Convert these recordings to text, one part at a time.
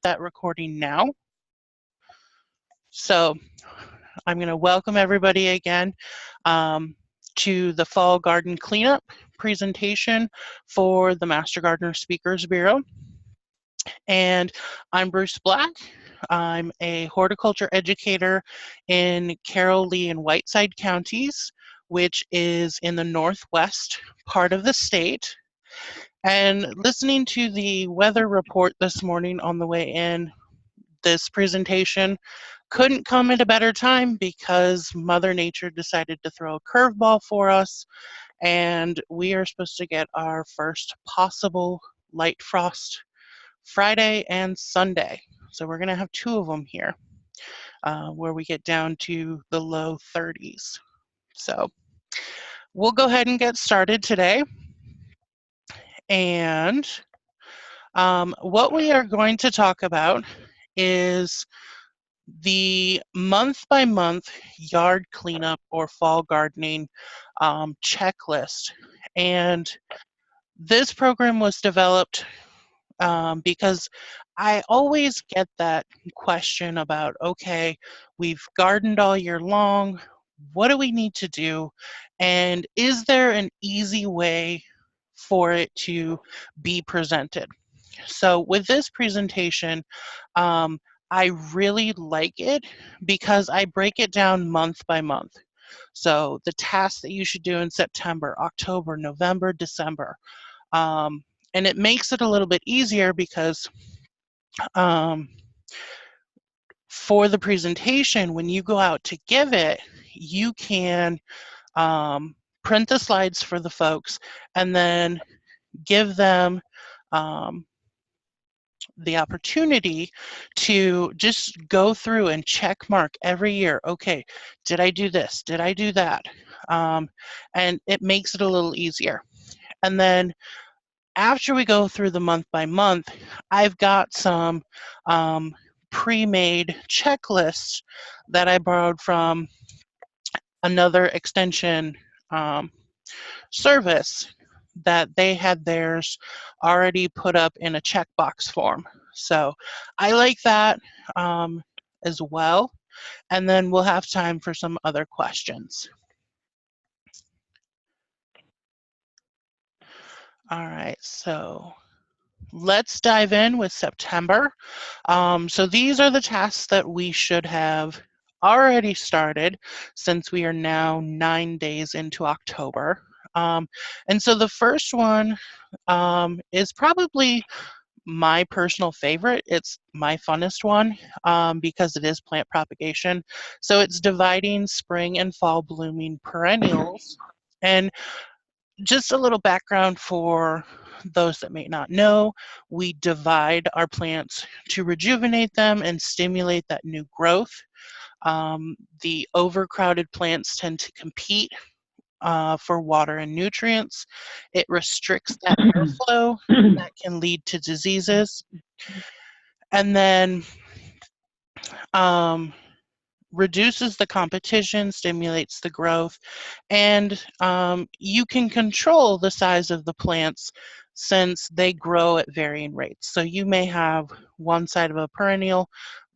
that recording now. So I'm going to welcome everybody again to the Fall Garden Cleanup presentation for the Master Gardener Speakers Bureau. And I'm Bruce Black. I'm a horticulture educator in Carroll, Lee, and Whiteside counties, which is in the northwest part of the state. And listening to the weather report this morning on the way in, this presentation couldn't come at a better time because Mother Nature decided to throw a curveball for us, and we are supposed to get our first possible light frost Friday and Sunday. So we're going to have two of them here where we get down to the low 30s. So we'll go ahead and get started today. And what we are going to talk about is the month-by-month yard cleanup or fall gardening checklist. And this program was developed because I always get that question about, okay, we've gardened all year long, what do we need to do? And is there an easy way for it to be presented? So with this presentation, I really like it because I break it down month by month. So the tasks that you should do in September, October, November, December. And it makes it a little bit easier because for the presentation, when you go out to give it, you can print the slides for the folks and then give them the opportunity to just go through and check mark every year. Okay, did I do this? Did I do that? And it makes it a little easier. And then after we go through the month by month, I've got some pre-made checklists that I borrowed from another extension service that they had theirs already put up in a checkbox form. So I like that as well. And then we'll have time for some other questions. All right, so let's dive in with September. So these are the tasks that we should have already started since we are now 9 days into October. And so the first one is probably my personal favorite. It's my funnest one because it is plant propagation. So it's dividing spring and fall blooming perennials. And just a little background for those that may not know, we divide our plants to rejuvenate them and stimulate that new growth. The overcrowded plants tend to compete for water and nutrients. It restricts that airflow, and that can lead to diseases. And then reduces the competition, stimulates the growth, and you can control the size of the plants since they grow at varying rates. So you may have one side of a perennial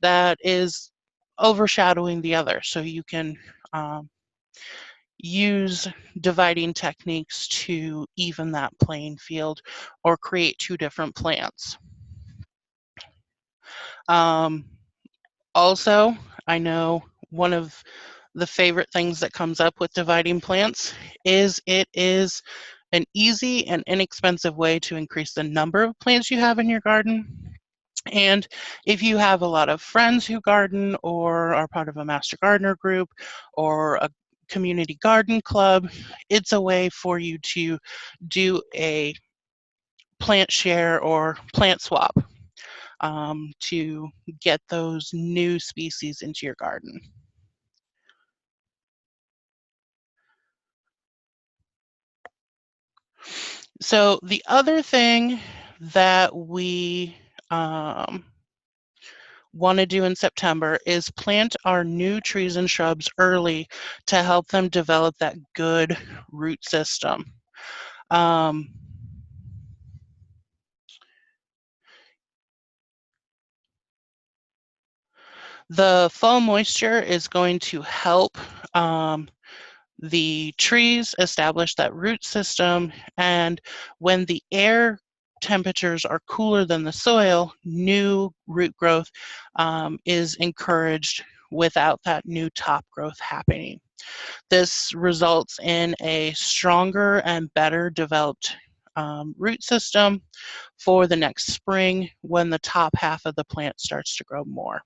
that is overshadowing the other. So you can use dividing techniques to even that playing field or create two different plants. Also, I know one of the favorite things that comes up with dividing plants is it is an easy and inexpensive way to increase the number of plants you have in your garden. And if you have a lot of friends who garden or are part of a master gardener group or a community garden club, it's a way for you to do a plant share or plant swap to get those new species into your garden. So the other thing that we want to do in September is plant our new trees and shrubs early to help them develop that good root system. The fall moisture is going to help the trees establish that root system, and when the air temperatures are cooler than the soil, new root growth is encouraged without that new top growth happening. This results in a stronger and better developed root system for the next spring when the top half of the plant starts to grow more.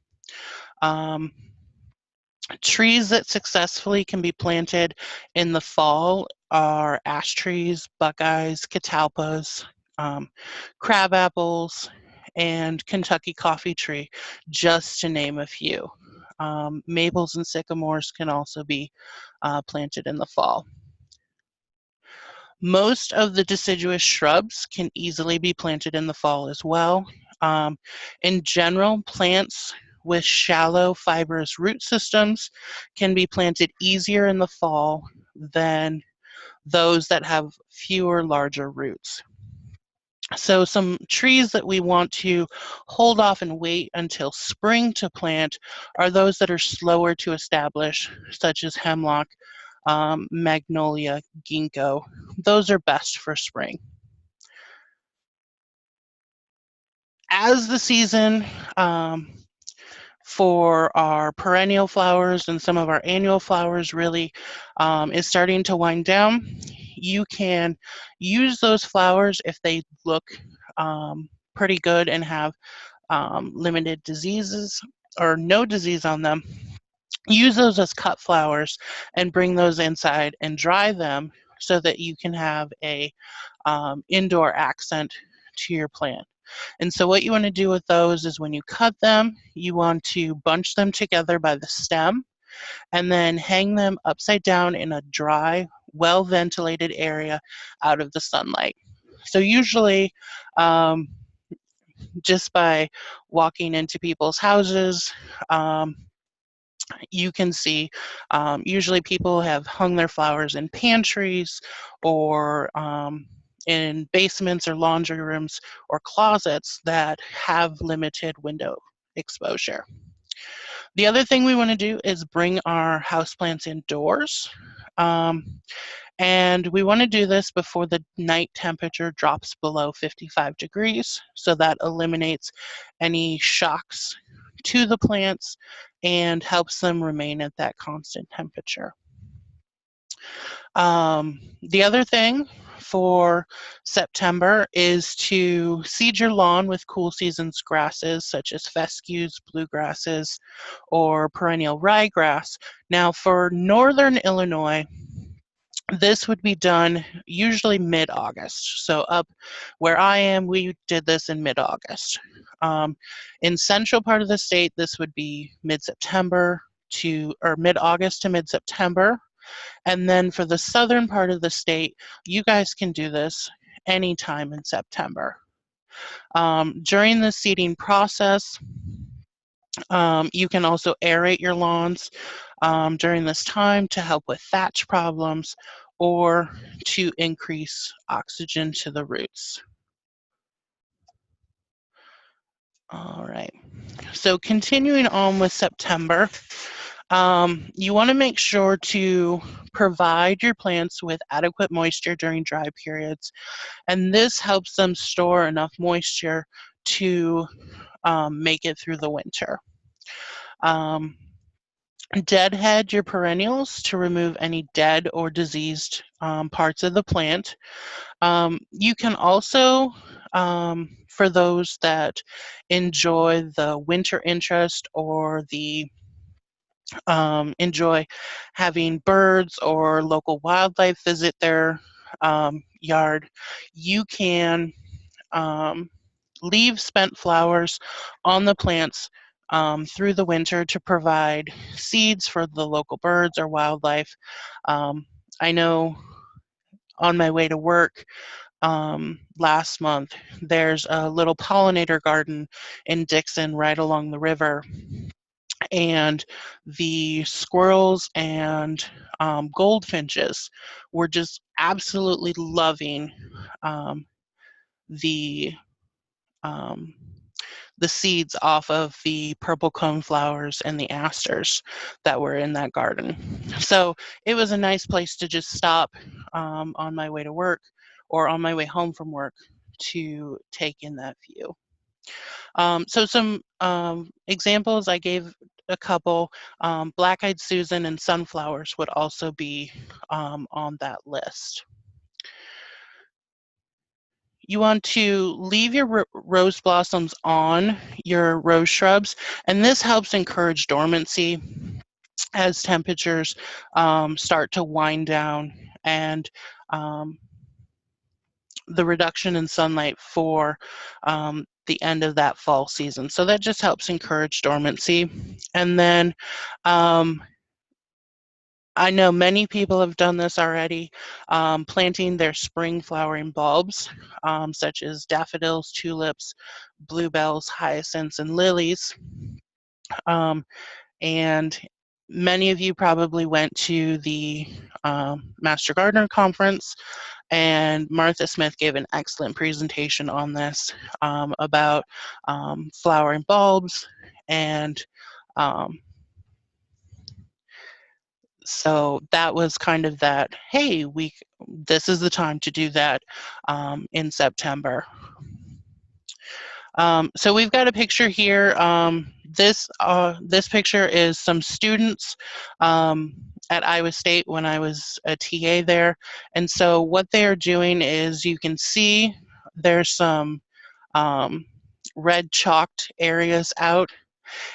Trees that successfully can be planted in the fall are ash trees, buckeyes, catalpas, crab apples, and Kentucky coffee tree, just to name a few. Maples and sycamores can also be planted in the fall. Most of the deciduous shrubs can easily be planted in the fall as well. In general, plants with shallow fibrous root systems can be planted easier in the fall than those that have fewer larger roots. So some trees that we want to hold off and wait until spring to plant are those that are slower to establish, such as hemlock, magnolia, ginkgo. Those are best for spring. As the season for our perennial flowers and some of our annual flowers really is starting to wind down, you can use those flowers if they look pretty good and have limited diseases or no disease on them. Use those as cut flowers and bring those inside and dry them so that you can have a indoor accent to your plant. And so what you want to do with those is when you cut them, you want to bunch them together by the stem and then hang them upside down in a dry, well-ventilated area out of the sunlight. So usually just by walking into people's houses, you can see usually people have hung their flowers in pantries or in basements or laundry rooms or closets that have limited window exposure. The other thing we want to do is bring our houseplants indoors. And we want to do this before the night temperature drops below 55 degrees, so that eliminates any shocks to the plants and helps them remain at that constant temperature. The other thing for September is to seed your lawn with cool seasons grasses such as fescues, bluegrasses, or perennial ryegrass. Now for northern Illinois, this would be done usually mid-August. So up where I am, we did this in mid-August. In central part of the state, this would be mid-September or mid-August to mid-September. And then for the southern part of the state, you guys can do this anytime in September. During the seeding process, you can also aerate your lawns during this time to help with thatch problems or to increase oxygen to the roots. All right, so continuing on with September, you want to make sure to provide your plants with adequate moisture during dry periods, and this helps them store enough moisture to make it through the winter. Deadhead your perennials to remove any dead or diseased parts of the plant. You can also, for those that enjoy the winter interest or the enjoy having birds or local wildlife visit their yard, you can leave spent flowers on the plants through the winter to provide seeds for the local birds or wildlife. I know on my way to work last month, there's a little pollinator garden in Dixon right along the river. And the squirrels and goldfinches were just absolutely loving the the seeds off of the purple coneflowers and the asters that were in that garden. So it was a nice place to just stop on my way to work or on my way home from work to take in that view. So some examples, I gave a couple. Black-eyed Susan and sunflowers would also be on that list. You want to leave your rose blossoms on your rose shrubs, and this helps encourage dormancy as temperatures start to wind down, and the reduction in sunlight for the end of that fall season. So that just helps encourage dormancy. And then I know many people have done this already, planting their spring flowering bulbs, such as daffodils, tulips, bluebells, hyacinths, and lilies. And many of you probably went to the Master Gardener Conference, and Martha Smith gave an excellent presentation on this about flowering bulbs. And so that was kind of that, hey, this is the time to do that in September. So we've got a picture here. This picture is some students at Iowa State when I was a TA there. And so what they're doing is, you can see there's some red chalked areas out,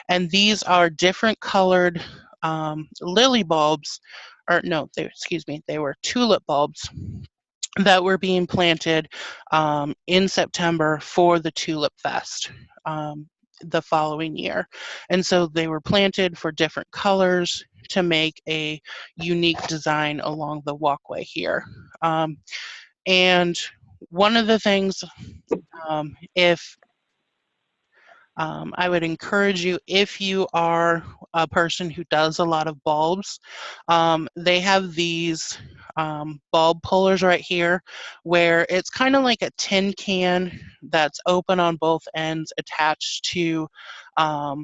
and these are different colored lily bulbs, or no, they were tulip bulbs that were being planted in September for the Tulip Fest the following year. And so they were planted for different colors to make a unique design along the walkway here. And one of the things, if I would encourage you, if you are a person who does a lot of bulbs, they have these bulb pullers right here, where it's kind of like a tin can that's open on both ends, attached to a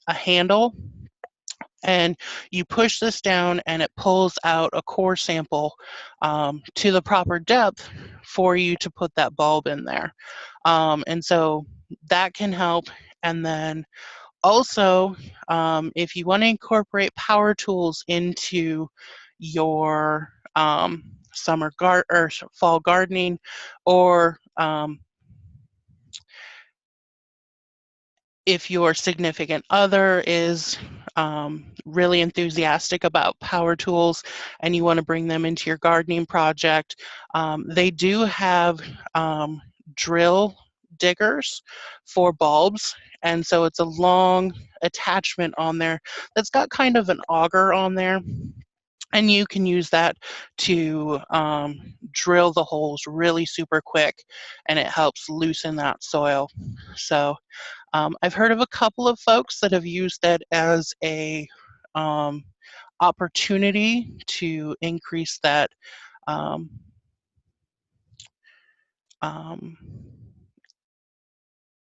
handle. And you push this down and it pulls out a core sample to the proper depth for you to put that bulb in there. And so that can help. And then also, if you want to incorporate power tools into your summer or fall gardening, or if your significant other is really enthusiastic about power tools and you want to bring them into your gardening project, they do have drill diggers for bulbs. And so it's a long attachment on there that's got kind of an auger on there. And you can use that to drill the holes really super quick, and it helps loosen that soil. So I've heard of a couple of folks that have used that as a opportunity to increase that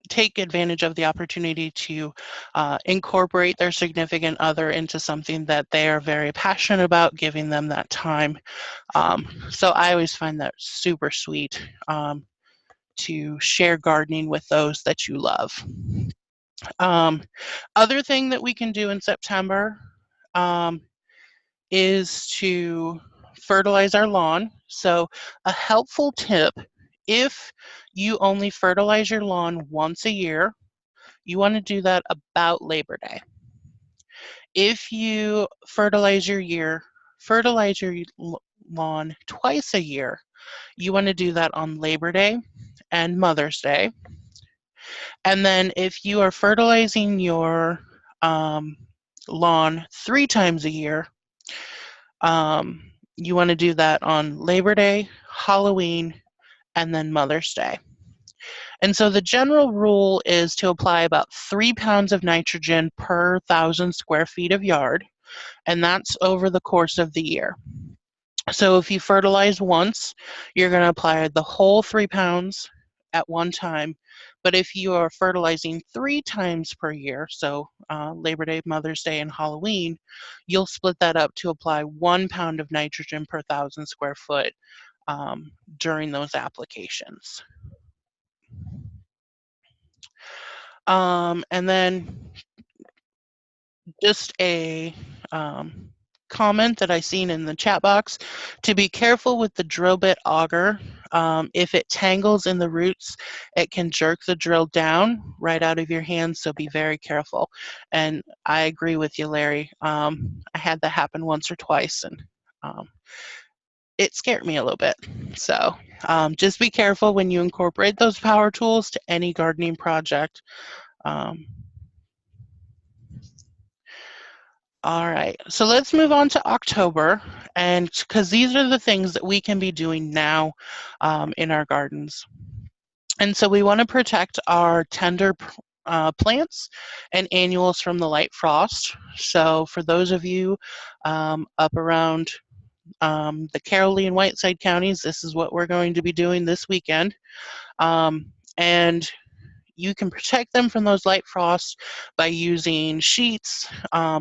take advantage of the opportunity to incorporate their significant other into something that they are very passionate about, giving them that time. So I always find that super sweet to share gardening with those that you love. Other thing that we can do in September is to fertilize our lawn. So a helpful tip, if you only fertilize your lawn once a year, you want to do that about Labor Day. If you fertilize your lawn twice a year, you want to do that on Labor Day and Mother's Day. And then if you are fertilizing your lawn 3 times a year, you want to do that on Labor Day, Halloween, and then Mother's Day. And so the general rule is to apply about 3 pounds of nitrogen per 1,000 square feet of yard, and that's over the course of the year. So if you fertilize once, you're going to apply the whole 3 pounds at one time, But if you are fertilizing 3 times per year, so Labor Day, Mother's Day, and Halloween, you'll split that up to apply 1 pound of nitrogen per 1,000 square foot during those applications. And then just a comment that I seen in the chat box, to be careful with the drill bit auger. If it tangles in the roots, it can jerk the drill down right out of your hands, so be very careful. And I agree with you, Larry. I had that happen once or twice, and it scared me a little bit. So just be careful when you incorporate those power tools to any gardening project. All right, so let's move on to October, and because these are the things that we can be doing now in our gardens. And so we want to protect our tender plants and annuals from the light frost. So for those of you up around the Caroline and Whiteside counties, this is what we're going to be doing this weekend. And you can protect them from those light frosts by using sheets,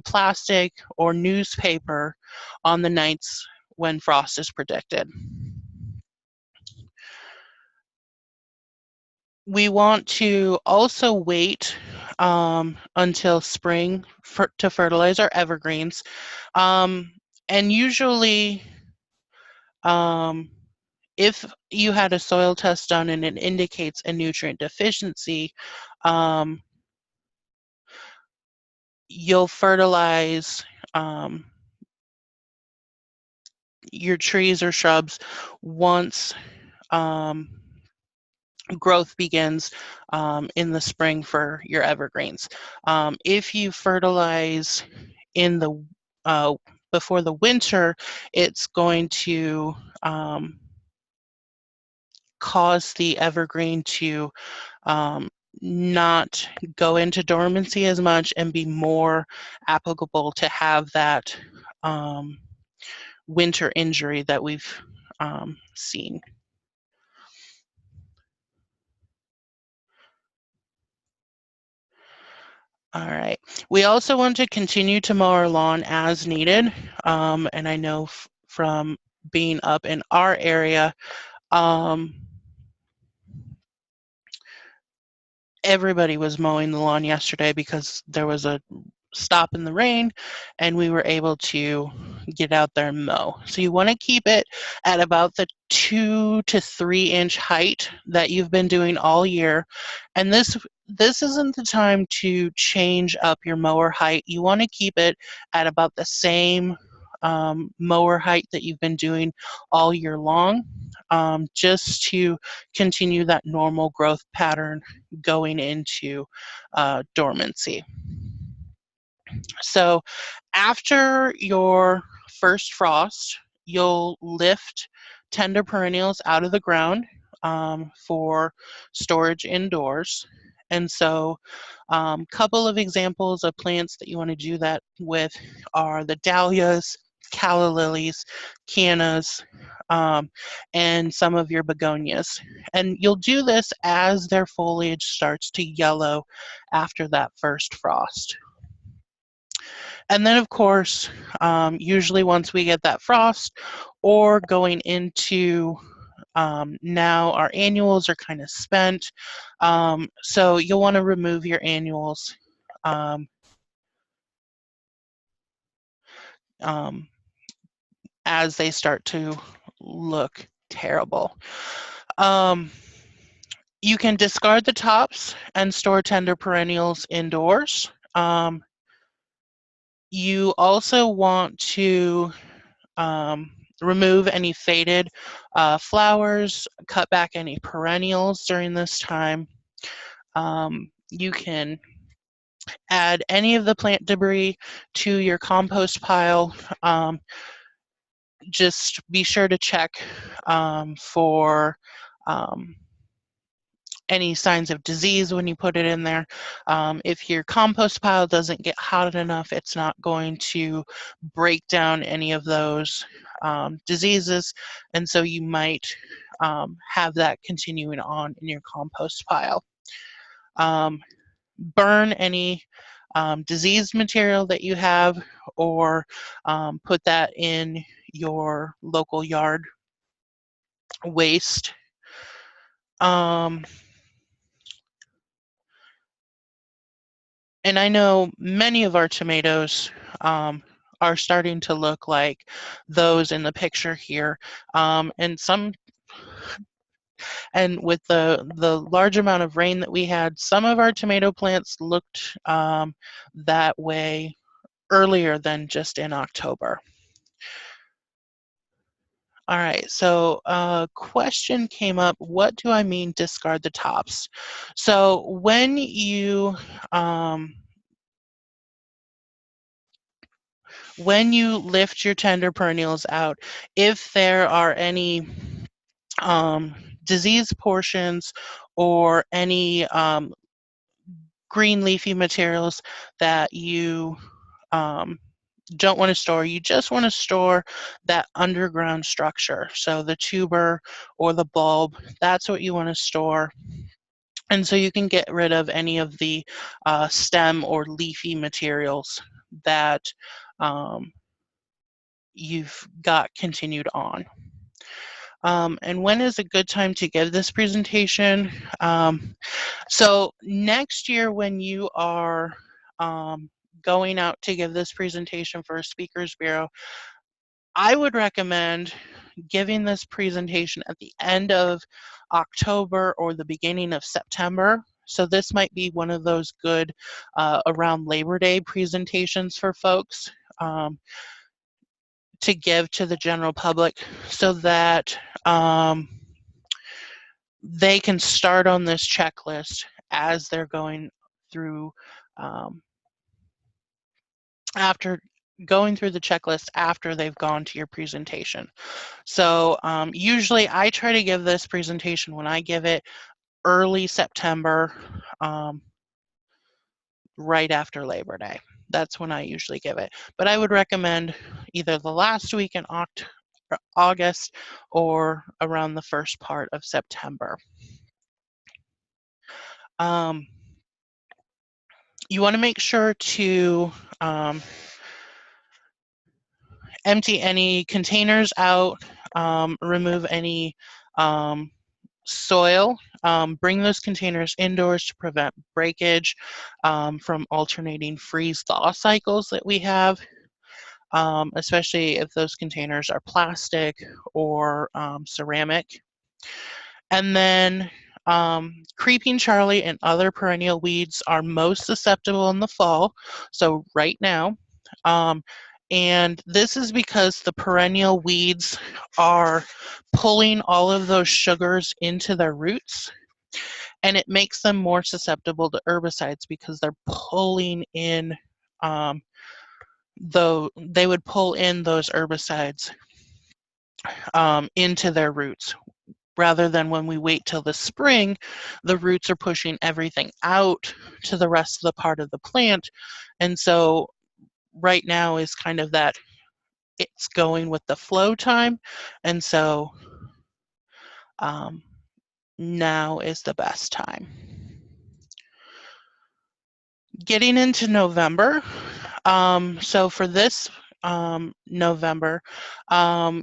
plastic, or newspaper on the nights when frost is predicted. We want to also wait until spring to fertilize our evergreens. And usually, if you had a soil test done and it indicates a nutrient deficiency, you'll fertilize your trees or shrubs once growth begins in the spring for your evergreens. If you fertilize in the before the winter, it's going to cause the evergreen to not go into dormancy as much and be more applicable to have that winter injury that we've seen. All right. We also want to continue to mow our lawn as needed. And I know from being up in our area, everybody was mowing the lawn yesterday because there was a stop in the rain and we were able to get out there and mow. So you want to keep it at about the 2 to 3 inch height that you've been doing all year. And this isn't the time to change up your mower height. You want to keep it at about the same mower height that you've been doing all year long, just to continue that normal growth pattern going into dormancy. So after your first frost, you'll lift tender perennials out of the ground for storage indoors. And so couple of examples of plants that you want to do that with are the dahlias, calla lilies, cannas, and some of your begonias. And you'll do this as their foliage starts to yellow after that first frost. And then, of course, usually once we get that frost or going into now our annuals are kind of spent, so you'll want to remove your annuals as they start to look terrible. You can discard the tops and store tender perennials indoors. You also want to remove any faded flowers, cut back any perennials during this time. You can add any of the plant debris to your compost pile. Just be sure to check for any signs of disease when you put it in there. If your compost pile doesn't get hot enough, it's not going to break down any of those diseases, and so you might have that continuing on in your compost pile. burn any diseased material that you have, or put that in your local yard waste. And I know many of our tomatoes are starting to look like those in the picture here. And with the large amount of rain that we had, some of our tomato plants looked that way earlier than just in October. All right, so a question came up, what do I mean discard the tops? So when you lift your tender perennials out, if there are any diseased portions or any green leafy materials that you don't want to store, you just want to store that underground structure. So the tuber or the bulb, that's what you want to store. And so you can get rid of any of the stem or leafy materials that you've got continued on. And when is a good time to give this presentation? So next year when you are going out to give this presentation for a speakers bureau, I would recommend giving this presentation at the end of October or the beginning of September. So this might be one of those good around Labor Day presentations for folks to give to the general public, so that they can start on this checklist as they're going through after going through the checklist after they've gone to your presentation. So usually I try to give this presentation when I give it early September, right after Labor Day. That's when I usually give it. But I would recommend either the last week in August or around the first part of September. You want to make sure to empty any containers out, remove any soil, bring those containers indoors to prevent breakage from alternating freeze-thaw cycles that we have, especially if those containers are plastic or ceramic. And then Creeping Charlie and other perennial weeds are most susceptible in the fall, so right now. And this is because the perennial weeds are pulling all of those sugars into their roots, and it makes them more susceptible to herbicides because they're pulling in, they would pull in those herbicides into their roots. Rather than when we wait till the spring, the roots are pushing everything out to the rest of the part of the plant. And so right now is kind of that, it's going with the flow time. And so now is the best time. Getting into November. So for this November,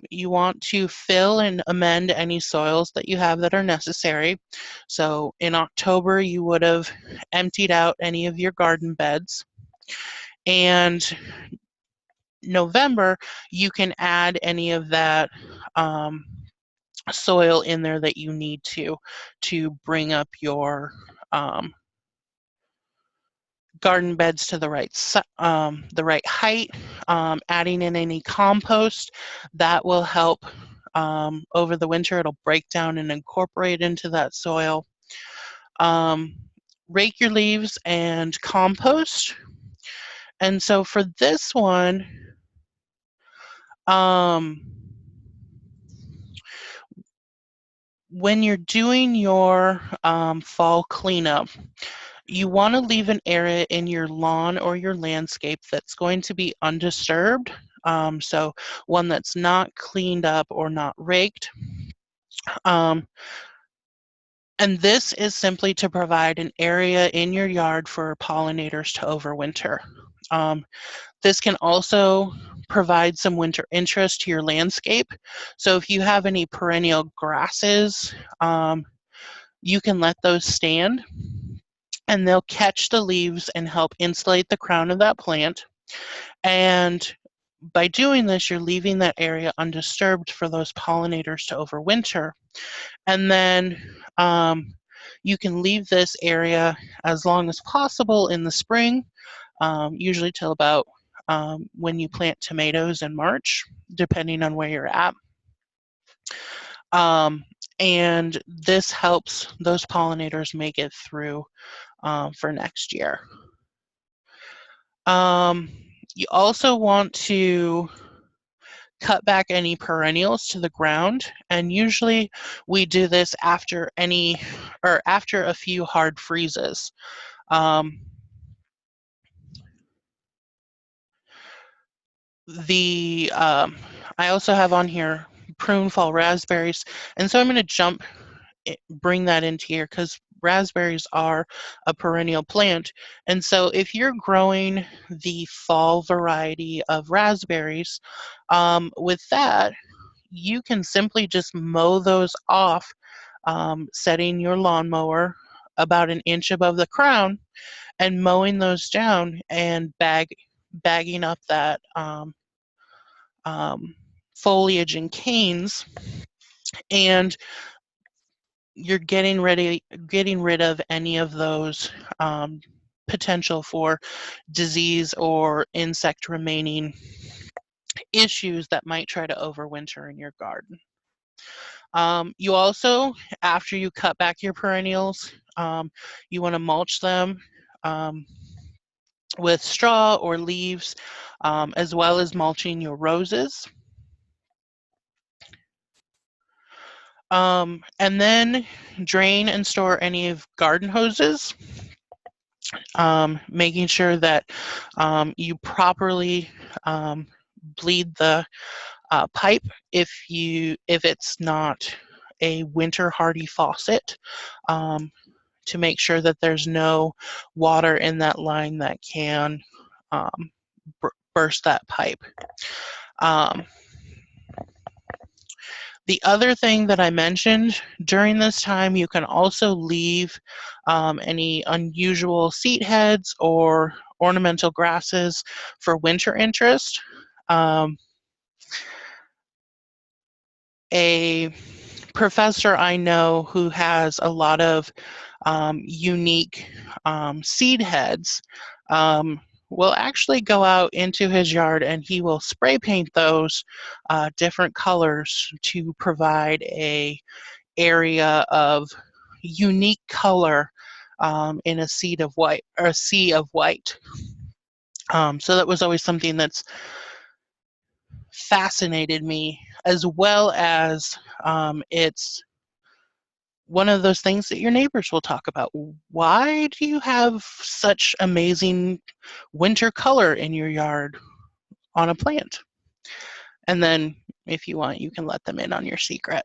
you want to fill and amend any soils that you have that are necessary. So in October, you would have emptied out any of your garden beds. And November, you can add any of that soil in there that you need to bring up your garden beds to the right height. Adding in any compost that will help over the winter. It'll break down and incorporate into that soil. Rake your leaves and compost. And so for this one, when you're doing your fall cleanup, you want to leave an area in your lawn or your landscape that's going to be undisturbed. So one that's not cleaned up or not raked. And this is simply to provide an area in your yard for pollinators to overwinter. This can also provide some winter interest to your landscape. So if you have any perennial grasses, you can let those stand and they'll catch the leaves and help insulate the crown of that plant. And by doing this, you're leaving that area undisturbed for those pollinators to overwinter. And then you can leave this area as long as possible in the spring, usually till about when you plant tomatoes in March, depending on where you're at. And this helps those pollinators make it through for next year. You also want to cut back any perennials to the ground, and usually we do this after after a few hard freezes. I also have on here prune fall raspberries, and so I'm going to bring that into here because raspberries are a perennial plant. And so if you're growing the fall variety of raspberries, with that, you can simply just mow those off, setting your lawnmower about an inch above the crown and mowing those down and bagging up that foliage and canes, and you're getting rid of any of those potential for disease or insect remaining issues that might try to overwinter in your garden. You also, after you cut back your perennials, you want to mulch them with straw or leaves, as well as mulching your roses. And then drain and store any of garden hoses, making sure that you properly bleed the pipe if it's not a winter hardy faucet, to make sure that there's no water in that line that can burst that pipe. The other thing that I mentioned, during this time, you can also leave any unusual seed heads or ornamental grasses for winter interest. A professor I know who has a lot of unique seed heads will actually go out into his yard and he will spray paint those different colors to provide a area of unique color in a sea of white. So that was always something that's fascinated me, as well as it's one of those things that your neighbors will talk about. Why do you have such amazing winter color in your yard on a plant? And then if you want, you can let them in on your secret.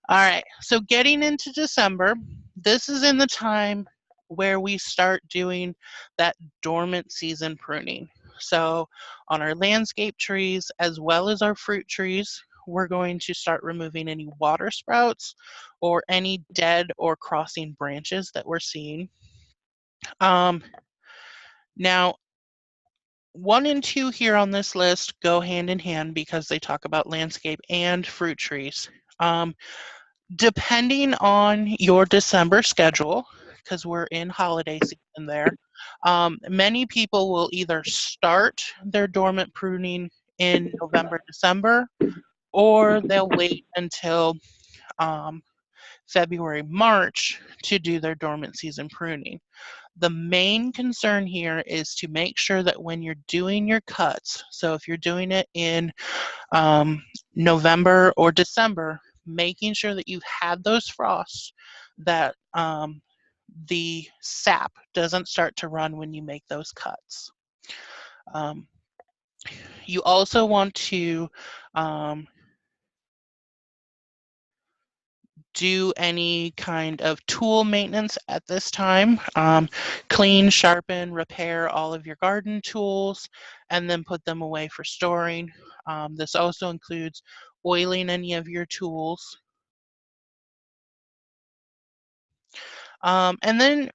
All right, so getting into December, this is in the time where we start doing that dormant season pruning. So on our landscape trees, as well as our fruit trees, we're going to start removing any water sprouts or any dead or crossing branches that we're seeing. Now, 1 and 2 here on this list go hand in hand because they talk about landscape and fruit trees. Depending on your December schedule, because we're in holiday season there, many people will either start their dormant pruning in November, December, or they'll wait until February, March to do their dormant season pruning. The main concern here is to make sure that when you're doing your cuts, so if you're doing it in November or December, making sure that you've had those frosts, that the sap doesn't start to run when you make those cuts. You also want to do any kind of tool maintenance at this time. Clean, sharpen, repair all of your garden tools, and then put them away for storing. This also includes oiling any of your tools. And then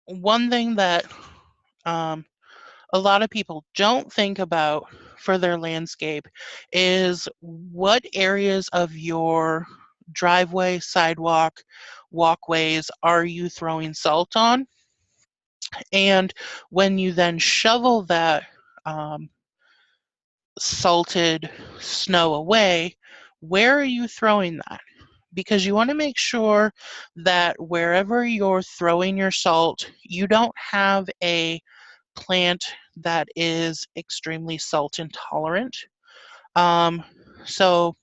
one thing that a lot of people don't think about for their landscape is what areas of your driveway, sidewalk, walkways are you throwing salt on? And when you then shovel that salted snow away, where are you throwing that? Because you want to make sure that wherever you're throwing your salt, you don't have a plant that is extremely salt intolerant. So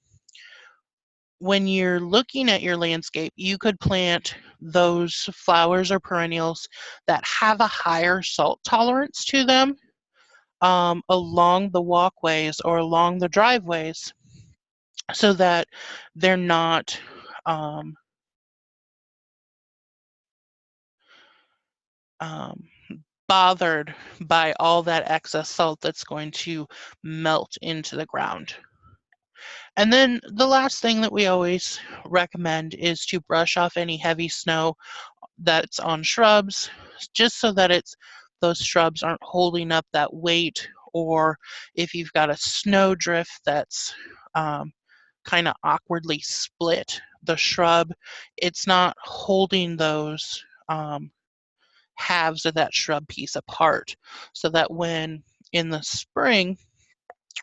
when you're looking at your landscape, you could plant those flowers or perennials that have a higher salt tolerance to them along the walkways or along the driveways so that they're not um, um, bothered by all that excess salt that's going to melt into the ground. And then the last thing that we always recommend is to brush off any heavy snow that's on shrubs, just so that those shrubs aren't holding up that weight, or if you've got a snow drift that's kind of awkwardly split the shrub, it's not holding those halves of that shrub piece apart, so that when in the spring,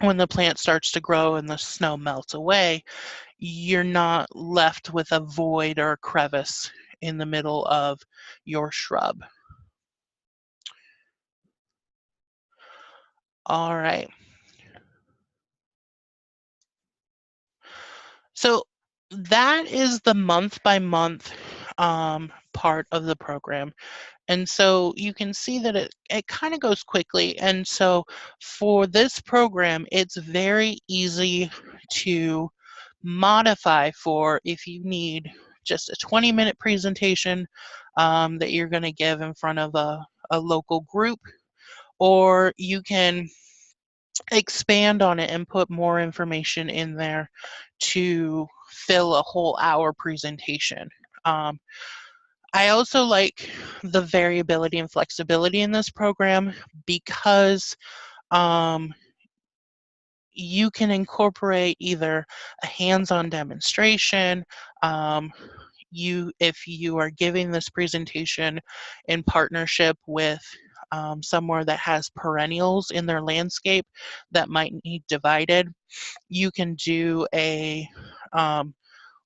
when the plant starts to grow and the snow melts away, you're not left with a void or a crevice in the middle of your shrub. All right. So that is the month by month part of the program. And so you can see that it kind of goes quickly. And so for this program, it's very easy to modify for if you need just a 20-minute presentation that you're going to give in front of a local group, or you can expand on it and put more information in there to fill a whole hour presentation. I also like the variability and flexibility in this program because you can incorporate either a hands-on demonstration. If you are giving this presentation in partnership with somewhere that has perennials in their landscape that might need divided, you can do a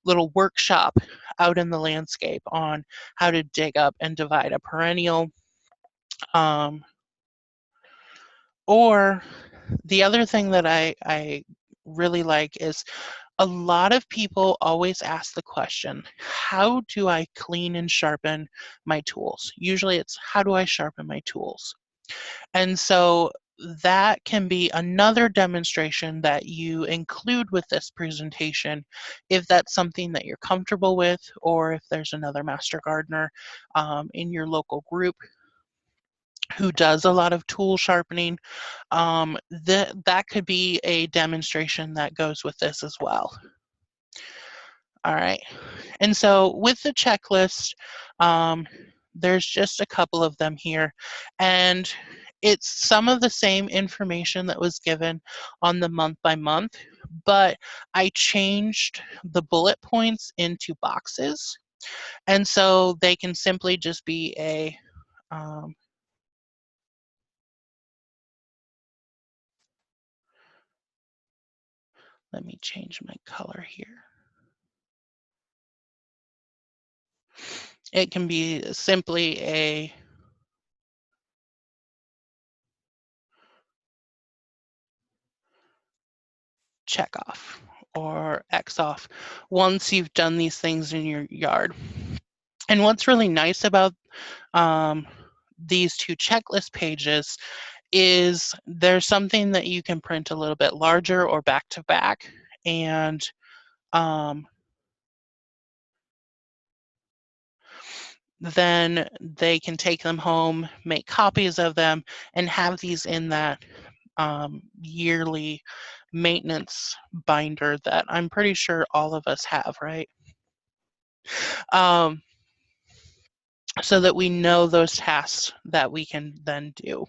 little workshop out in the landscape on how to dig up and divide a perennial. Or the other thing that I really like is a lot of people always ask the question, how do I clean and sharpen my tools? Usually it's, how do I sharpen my tools? And so that can be another demonstration that you include with this presentation if that's something that you're comfortable with, or if there's another master gardener in your local group who does a lot of tool sharpening. That could be a demonstration that goes with this as well. All right. And so with the checklist, there's just a couple of them here. And it's some of the same information that was given on the month by month, but I changed the bullet points into boxes. And so they can simply just be a, let me change my color here. It can be simply a check off or X off once you've done these things in your yard. And what's really nice about these two checklist pages is there's something that you can print a little bit larger or back to back, and then they can take them home, make copies of them, and have these in that yearly maintenance binder that I'm pretty sure all of us have, right? So that we know those tasks that we can then do.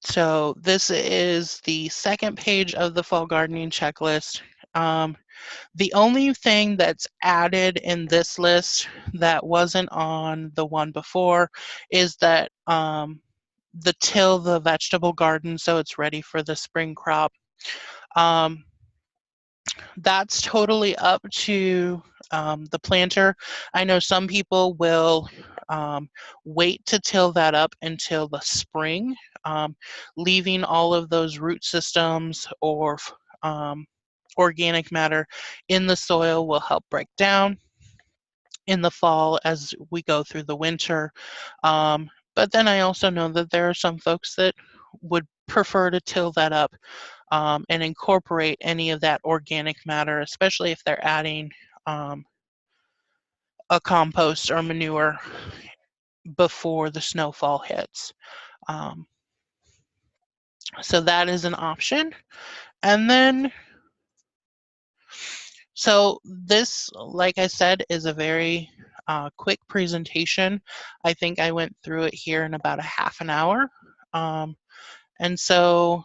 So this is the second page of the fall gardening checklist. The only thing that's added in this list that wasn't on the one before is that till the vegetable garden so it's ready for the spring crop. That's totally up to the planter. I know some people will wait to till that up until the spring, leaving all of those root systems or organic matter in the soil will help break down in the fall as we go through the winter. But then I also know that there are some folks that would prefer to till that up and incorporate any of that organic matter, especially if they're adding a compost or manure before the snowfall hits. So that is an option. And then, so this, like I said, is a very quick presentation. I think I went through it here in about a half an hour. And so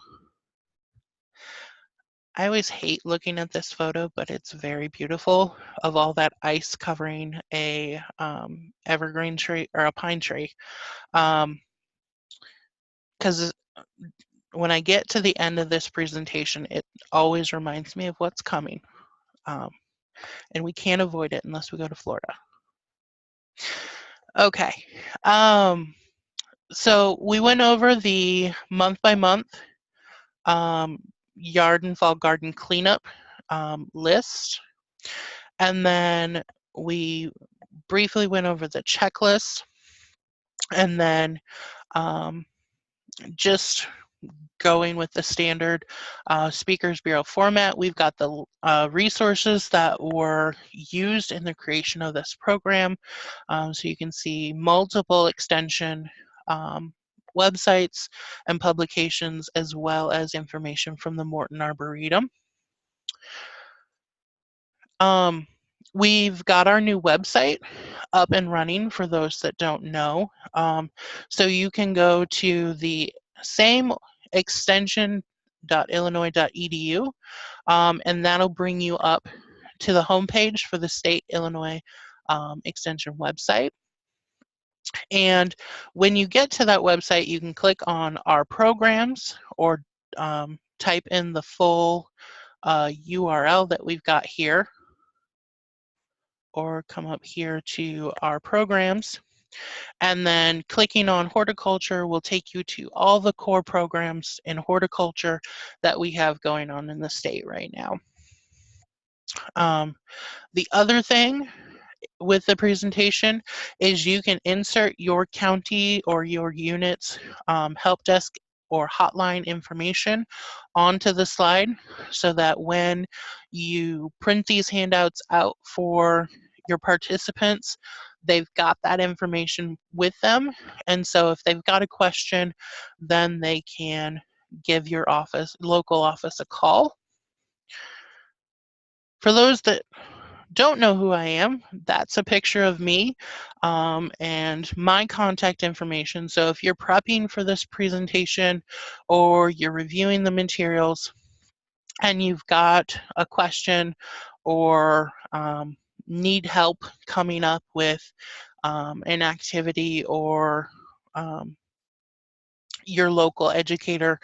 I always hate looking at this photo, but it's very beautiful of all that ice covering a evergreen tree or a pine tree. Because when I get to the end of this presentation, it always reminds me of what's coming. And we can't avoid it unless we go to Florida. Okay. So we went over the month by month yard and fall garden cleanup list. And then we briefly went over the checklist. And then just going with the standard Speakers Bureau format, we've got the resources that were used in the creation of this program. So you can see multiple extension websites and publications, as well as information from the Morton Arboretum. We've got our new website up and running for those that don't know. So you can go to the same extension.illinois.edu, and that'll bring you up to the homepage for the state Illinois extension website. And when you get to that website, you can click on our programs or type in the full URL that we've got here, or come up here to our programs. And then clicking on horticulture will take you to all the core programs in horticulture that we have going on in the state right now. The other thing with the presentation is you can insert your county or your unit's help desk or hotline information onto the slide so that when you print these handouts out for your participants, they've got that information with them. And so if they've got a question, then they can give your local office a call. For those that don't know who I am, that's a picture of me and my contact information. So if you're prepping for this presentation or you're reviewing the materials and you've got a question or need help coming up with an activity, or your local educator,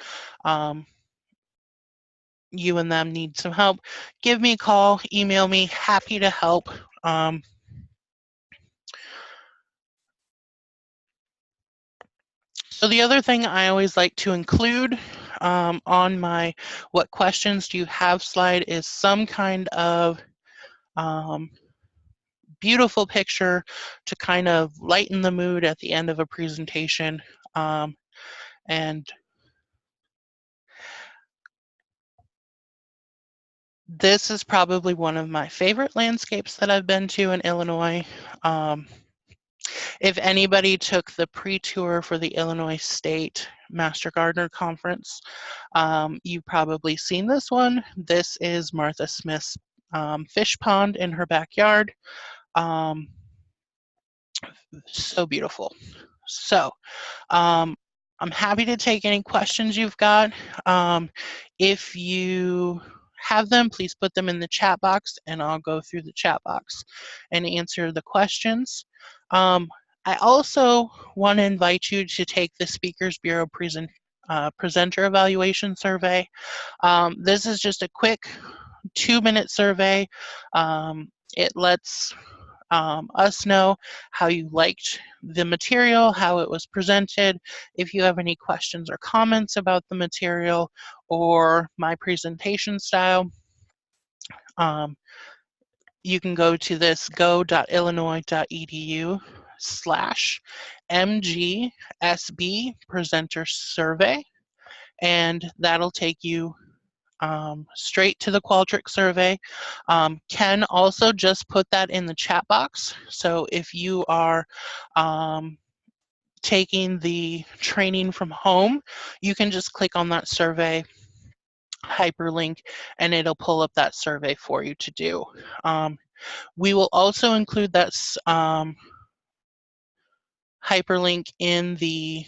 you and them need some help, give me a call, email me, happy to help. So the other thing I always like to include on my what questions do you have slide is some kind of beautiful picture to kind of lighten the mood at the end of a presentation. And This is probably one of my favorite landscapes that I've been to in Illinois. If anybody took the pre-tour for the Illinois State Master Gardener Conference, you've probably seen this one. This is Martha Smith's fish pond in her backyard. So beautiful. So I'm happy to take any questions you've got. If you have them, please put them in the chat box and I'll go through the chat box and answer the questions. I also want to invite you to take the Speakers Bureau presenter evaluation survey. This is just a quick 2-minute survey. It lets us know how you liked the material, how it was presented. If you have any questions or comments about the material or my presentation style, you can go to this go.illinois.edu/MGSB presenter survey, and that'll take you straight to the Qualtrics survey. Ken also just put that in the chat box. So if you are taking the training from home, you can just click on that survey hyperlink and it'll pull up that survey for you to do. We will also include that hyperlink in the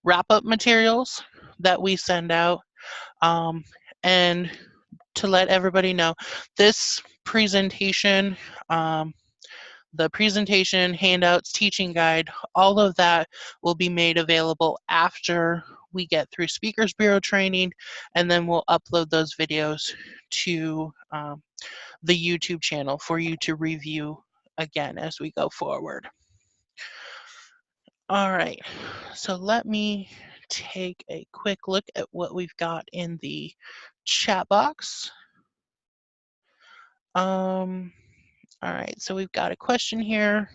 wrap-up materials that we send out. And to let everybody know, this presentation, the presentation, handouts, teaching guide, all of that will be made available after we get through Speakers Bureau training, and then we'll upload those videos to the YouTube channel for you to review again as we go forward. All right, so let me take a quick look at what we've got in the chat box. All right, so we've got a question here.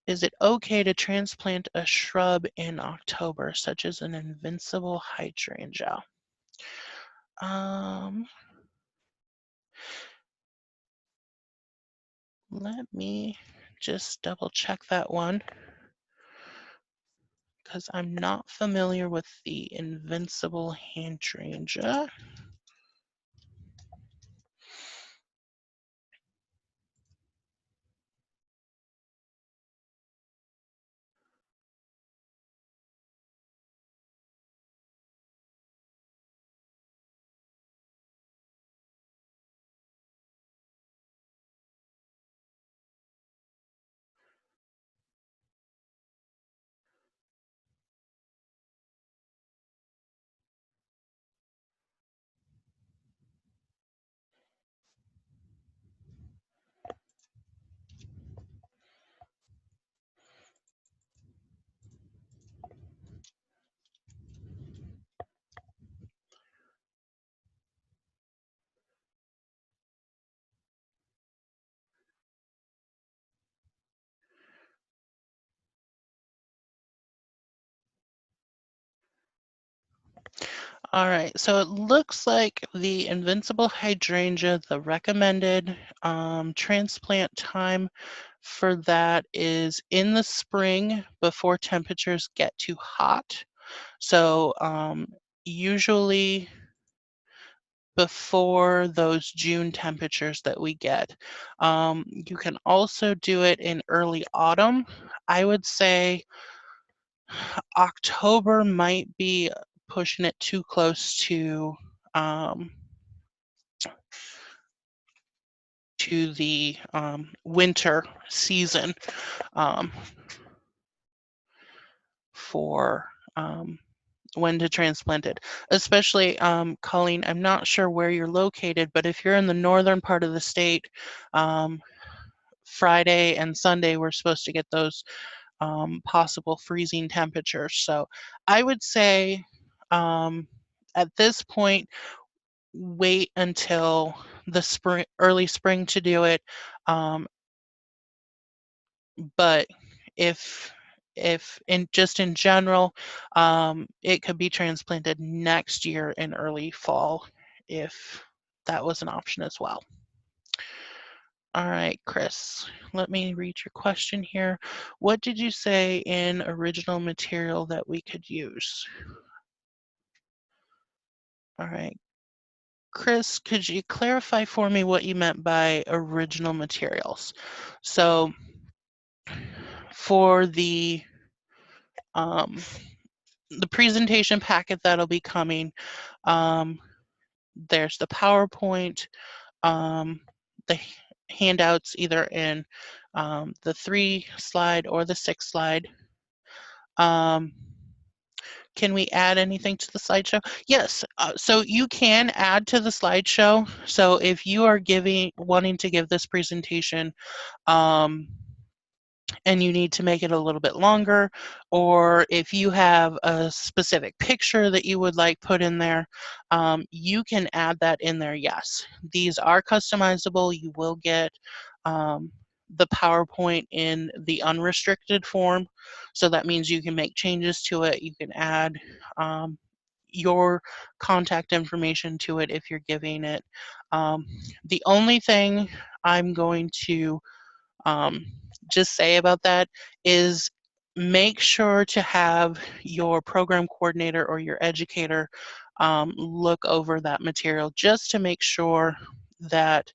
Is it okay to transplant a shrub in October, such as an invincible hydrangea? Let me just double check that one, because I'm not familiar with the invincible hydrangea. All right, so it looks like the invincible hydrangea, the recommended transplant time for that is in the spring before temperatures get too hot. So usually before those June temperatures that we get. You can also do it in early autumn. I would say October might be pushing it too close to the winter season for when to transplant it. Especially, Colleen, I'm not sure where you're located, but if you're in the northern part of the state, Friday and Sunday we're supposed to get those possible freezing temperatures. So I would say at this point, wait until the spring, early spring to do it. But if just in general, it could be transplanted next year in early fall if that was an option as well. All right, Chris, let me read your question here. What did you say in original material that we could use? All right. Chris, could you clarify for me what you meant by original materials? So for the presentation packet that'll be coming, there's the PowerPoint, the handouts either in the 3-slide or the 6-slide. Can we add anything to the slideshow? Yes, so you can add to the slideshow. So if you are wanting to give this presentation and you need to make it a little bit longer, or if you have a specific picture that you would like put in there, you can add that in there, yes. These are customizable. You will get the PowerPoint in the unrestricted form, so that means you can make changes to it. You can add your contact information to it if you're giving it. The only thing I'm going to just say about that is make sure to have your program coordinator or your educator look over that material just to make sure that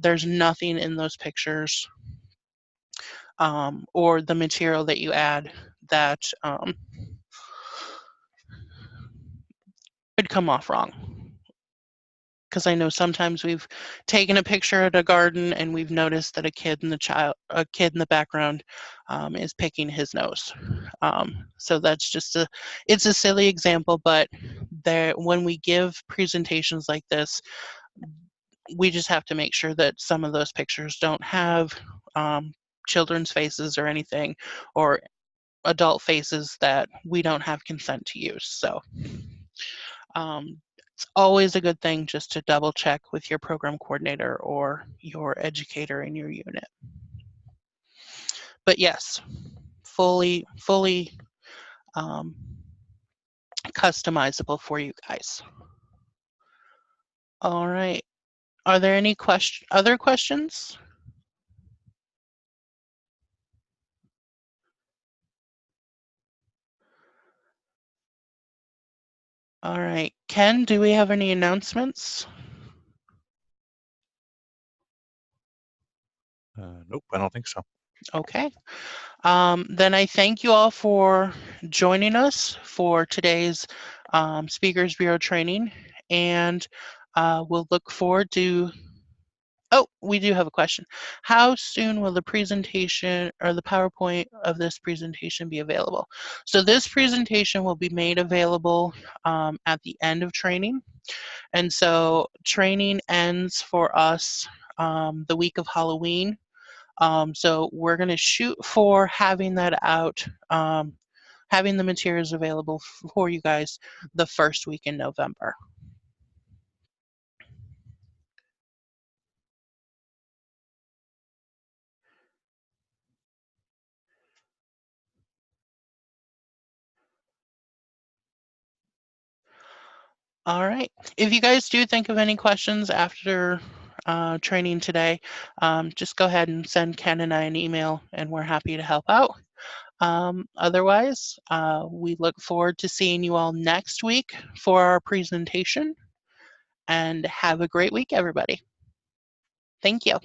there's nothing in those pictures or the material that you add that could come off wrong. Because I know sometimes we've taken a picture at a garden and we've noticed that a kid in the background is picking his nose. So that's just it's a silly example, but when we give presentations like this, we just have to make sure that some of those pictures don't have children's faces or anything, or adult faces that we don't have consent to use. So it's always a good thing just to double check with your program coordinator or your educator in your unit. But yes, fully customizable for you guys. All right. Are there any other questions? All right. Ken, do we have any announcements? Nope, I don't think so. Okay. Then I thank you all for joining us for today's Speakers Bureau training, and we'll look forward to. Oh, we do have a question. How soon will the presentation or the PowerPoint of this presentation be available? So this presentation will be made available at the end of training. And so training ends for us the week of Halloween. So we're going to shoot for having that out, having the materials available for you guys the first week in November. All right. If you guys do think of any questions after training today, just go ahead and send Ken and I an email, and we're happy to help out. Otherwise, we look forward to seeing you all next week for our presentation, and have a great week, everybody. Thank you.